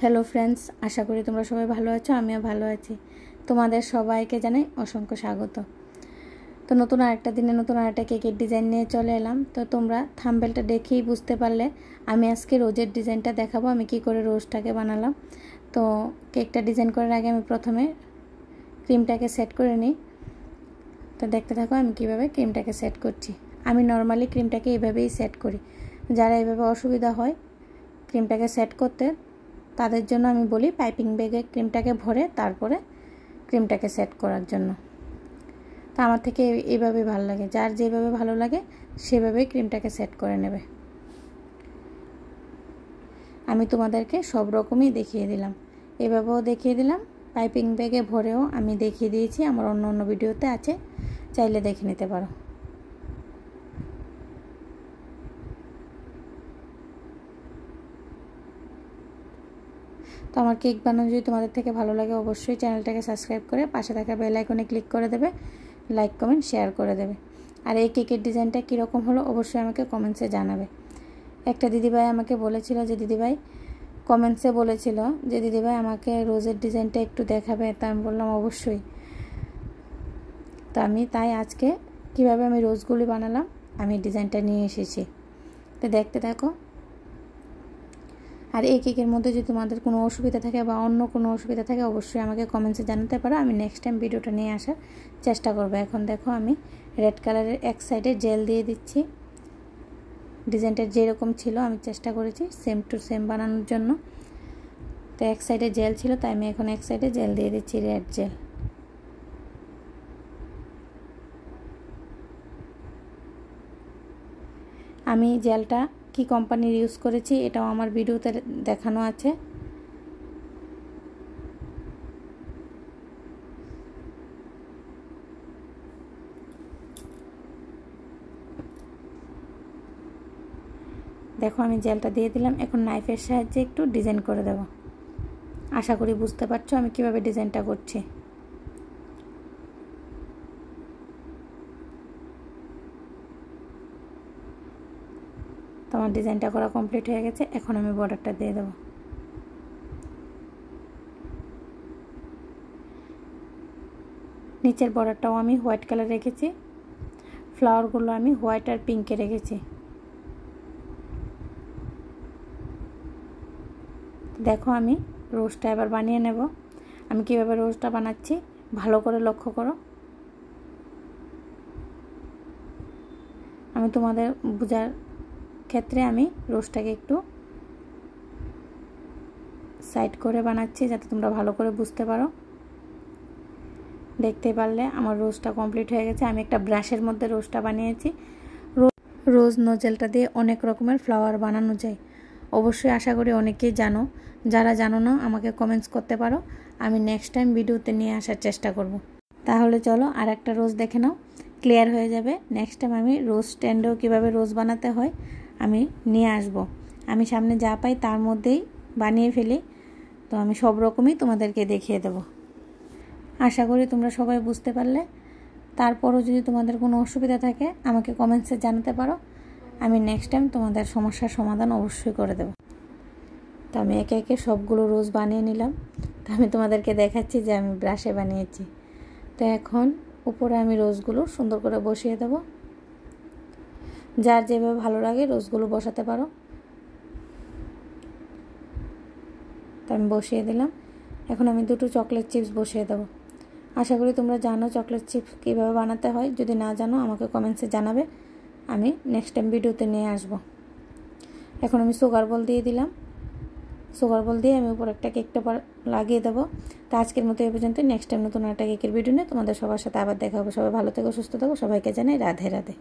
Hello friends, আশা করি তোমরা সবাই ভালো আছো। আমিও ভালো আছি। তোমাদের সবাইকে জানাই অসংখ্য স্বাগত। তো নতুন আরেকটা দিনে নতুন আরেকটা কেকের ডিজাইন নিয়ে চলে এলাম। তো তোমরা থাম্বনেলটা দেখেই বুঝতে পারলে আমি আজকে রোজের ডিজাইনটা দেখাবো, আমি কি করে রোজটাকে বানালাম। তো কেকটা ডিজাইন করার আগে আমি প্রথমে ক্রিমটাকে সেট করে নিই। তো দেখতে থাকো আমি কিভাবে ক্রিমটাকে সেট করছি। আমি নর্মালি ক্রিমটাকে এইভাবেই সেট করি। যারা এইভাবে অসুবিধা হয় ক্রিমটাকে সেট করতে, তাদের জন্য আমি বলি পাইপিং ব্যাগে ক্রিমটাকে ভরে তারপরে ক্রিমটাকে সেট করার জন্য। তো আমার থেকে এইভাবেই ভালো লাগে, যার যেভাবে ভালো লাগে সেভাবেই ক্রিমটাকে সেট করে নেবে। আমি তোমাদেরকে সব রকমই দেখিয়ে দিলাম, এভাবেও দেখিয়ে দিলাম, পাইপিং ব্যাগে ভরেও আমি দেখিয়ে দিয়েছি। আমার অন্য অন্য ভিডিওতে আছে, চাইলে দেখে নিতে পারো। তো আমার কেক বানানো যদি তোমাদের থেকে ভালো লাগে অবশ্যই চ্যানেলটাকে সাবস্ক্রাইব করে পাশে থাকা বেল আইকনে ক্লিক করে দেবে, লাইক কমেন্ট শেয়ার করে দেবে। আর এই কেকের ডিজাইনটা কীরকম হলো অবশ্যই আমাকে কমেন্টসে জানাবে। একটা দিদিভাই আমাকে বলেছিল যে দিদিভাই কমেন্টসে বলেছিল যে দিদিভাই আমাকে রোজের ডিজাইনটা একটু দেখাবে। তা আমি বললাম অবশ্যই। তো আমি তাই আজকে কিভাবে আমি রোজগুলি বানালাম আমি ডিজাইনটা নিয়ে এসেছি। তো দেখতে থাকো। আর এই কেকের মধ্যে যদি তোমাদের কোনো অসুবিধা থাকে বা অন্য কোনো অসুবিধা থাকে অবশ্যই আমাকে কমেন্টসে জানাতে পারো, আমি নেক্সট টাইম ভিডিওটা নিয়ে আসার চেষ্টা করব। এখন দেখো আমি রেড কালারের এক সাইডে জেল দিয়ে দিচ্ছি। ডিজাইনটা যেরকম ছিল আমি চেষ্টা করেছি সেম টু সেম বানানোর জন্য। তো এক সাইডে জেল ছিল তাই আমি এখন এক সাইডে জেল দিয়ে দিচ্ছি, রেড জেল। আমি জেলটা কি কোম্পানির ইউজ করেছি এটাও আমার ভিডিওতে দেখানো আছে। দেখো আমি জেলটা দিয়ে দিলাম। এখন নাইফের সাহায্যে একটু ডিজাইন করে দেব। আশা করি বুঝতে পারছো আমি কিভাবে ডিজাইনটা করছি। তো আমার ডিজাইনটা করা কমপ্লিট হয়ে গেছে। এখন আমি বর্ডারটা দিয়ে দেব। নিচের বর্ডারটাও আমি হোয়াইট কালার রেখেছি, ফ্লাওয়ারগুলো আমি হোয়াইট আর পিঙ্কে রেখেছি। দেখো আমি রোজটা এবার বানিয়ে নেব। আমি কিভাবে রোজটা বানাচ্ছি ভালো করে লক্ষ্য করো। আমি তোমাদের বোঝার ক্ষেত্রে আমি রোজটাকে একটু সাইড করে বানাচ্ছি যাতে তোমরা ভালো করে বুঝতে পারো। দেখতে পারলে আমার রোজটা কমপ্লিট হয়ে গেছে। আমি একটা ব্রাশের মধ্যে রোজটা বানিয়েছি। রোজ নোজেলটা দিয়ে অনেক রকমের ফ্লাওয়ার বানানো যায়, অবশ্যই আশা করি অনেকেই জানো। যারা জানো না আমাকে কমেন্টস করতে পারো, আমি নেক্সট টাইম ভিডিওতে নিয়ে আসার চেষ্টা করব। তাহলে চলো আর একটা রোজ দেখে নাও, ক্লিয়ার হয়ে যাবে। নেক্সট টাইম আমি রোজ স্ট্যান্ডেও কীভাবে রোজ বানাতে হয় আমি নিয়ে আসব। আমি সামনে যা পাই তার মধ্যেই বানিয়ে ফেলি। তো আমি সব রকমই তোমাদেরকে দেখিয়ে দেব। আশা করি তোমরা সবাই বুঝতে পারলে। তারপরও যদি তোমাদের কোনো অসুবিধা থাকে আমাকে কমেন্টসে জানাতে পারো, আমি নেক্সট টাইম তোমাদের সমস্যার সমাধান অবশ্যই করে দেব। তো আমি একে একে সবগুলো রোজ বানিয়ে নিলাম। তো আমি তোমাদেরকে দেখাচ্ছি যে আমি ব্রাশে বানিয়েছি। তো এখন উপরে আমি রোজগুলো সুন্দর করে বসিয়ে দেব। যার যেভাবে ভালো লাগে রোজগুলো বসাতে পারো। তো আমি বসিয়ে দিলাম। এখন আমি দুটো চকলেট চিপস বসিয়ে দেবো। আশা করি তোমরা জানো চকলেট চিপস কীভাবে বানাতে হয়। যদি না জানো আমাকে কমেন্টসে জানাবে, আমি নেক্সট টাইম ভিডিওতে নিয়ে আসব। এখন আমি সুগার বল দিয়ে দিলাম। সুগার বল দিয়ে আমি উপর একটা কেকটা লাগিয়ে দেবো। তো আজকের মতো এই পর্যন্ত। নেক্সট টাইম নতুন একটা কেকের ভিডিও নিয়ে তোমাদের সবার সাথে আবার দেখা হবে। সবাই ভালো থেকো, সুস্থ থাকো। সবাইকে জানাই রাধে রাধে।